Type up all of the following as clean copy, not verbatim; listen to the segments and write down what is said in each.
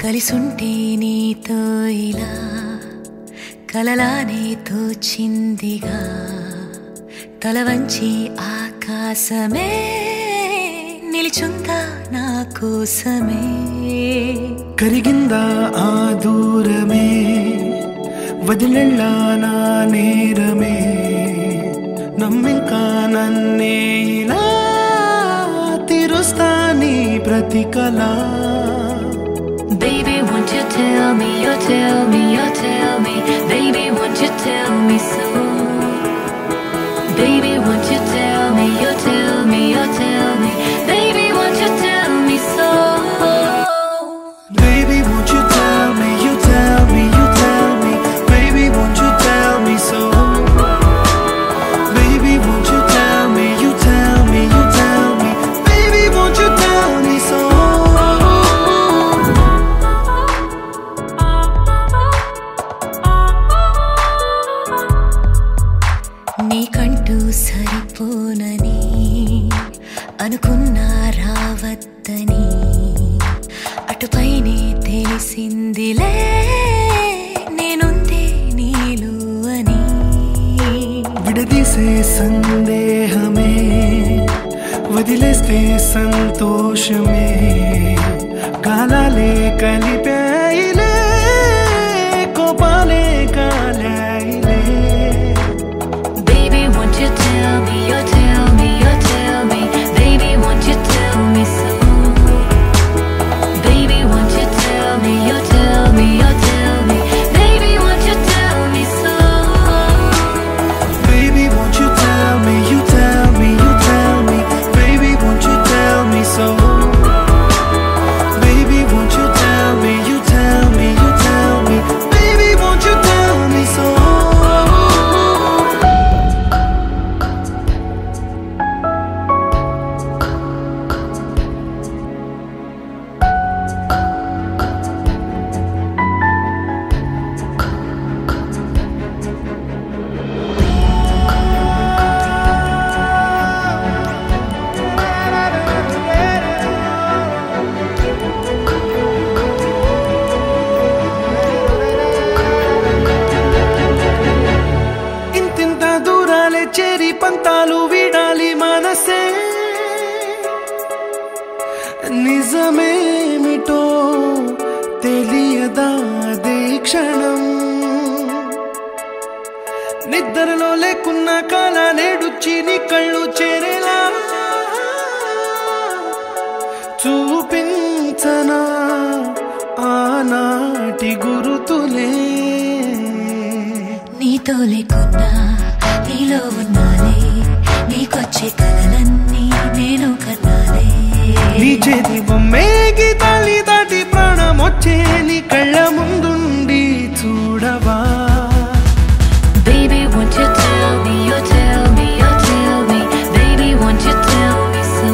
కలిసుంటే నీతో ఇలా కలలానే తోచిందిగా తల వంచి ఆకాశమే నిలిచుందా నా కోసమే కరిగిందా ఆ దూరమే వదిలెళ్ళా నా నేరమే నమ్మింకా నన్నే ఇలా తీరుస్తా నీ ప్రతి కళ Baby, won't you tell me, you tell me, you tell me Baby, won't you tell me so Baby, won't you tell me, you tell me, you tell me Baby, won't you tell me so Baby, won't you tell me, you tell me, you tell me Baby, won't you tell me so Baby, won't you tell me, you tell me, you tell me Baby, won't you tell me so నీకంటూ సరిపోనని అనుకున్నా రావద్దని అటుపైనే తెలిసిందిలే నేనుందే నీలు అని విడదీసే సందేహమే వదిలేస్తే సంతోషమే కాలాలే కలిపాయిలే కోపాలే కాలాయిలే Baby, won't you tell me, you tell me, you tell me Baby, won't you tell me so Baby, won't you tell me, you tell me, you tell me Baby, won't you tell me so Baby, won't you tell me, you tell me, you tell me Baby, won't you tell me so Baby, won't you tell me, you tell me, you tell me Baby, won't you tell me so చేరి పంతాలు వీడాలి మనసే నిజమేమిటో తెలియదా అదే క్షణం నిద్రలో లేకున్న కాల నేడుచ్చి నీ కళ్ళు చేరేలా చూపించనా ఆనాటి గురుతులే నీతో లేకున్నా నీలో ఉన్నాలే నీకొచ్చే కలలన్నీ నేను కన్నాలే నీ చేతి బొమ్మే గీతాలి దాటి ప్రాణం వచ్చే నీ కళ్ళ ముందుండి చూడవా Baby, won't you tell me, you tell me, you tell me Baby, won't you tell me so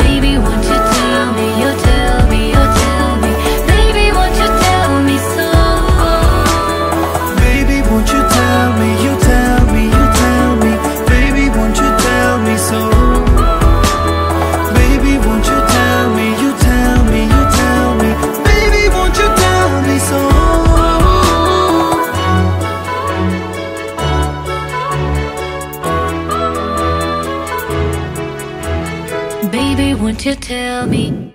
Baby, won't you tell me, you tell me, you tell me Baby, won't you tell me so Baby, won't you tell me, you tell me, you tell me Baby, won't you tell me so Baby, won't you tell me, you tell me, you tell me Baby, won't you tell me so Baby, won't you tell me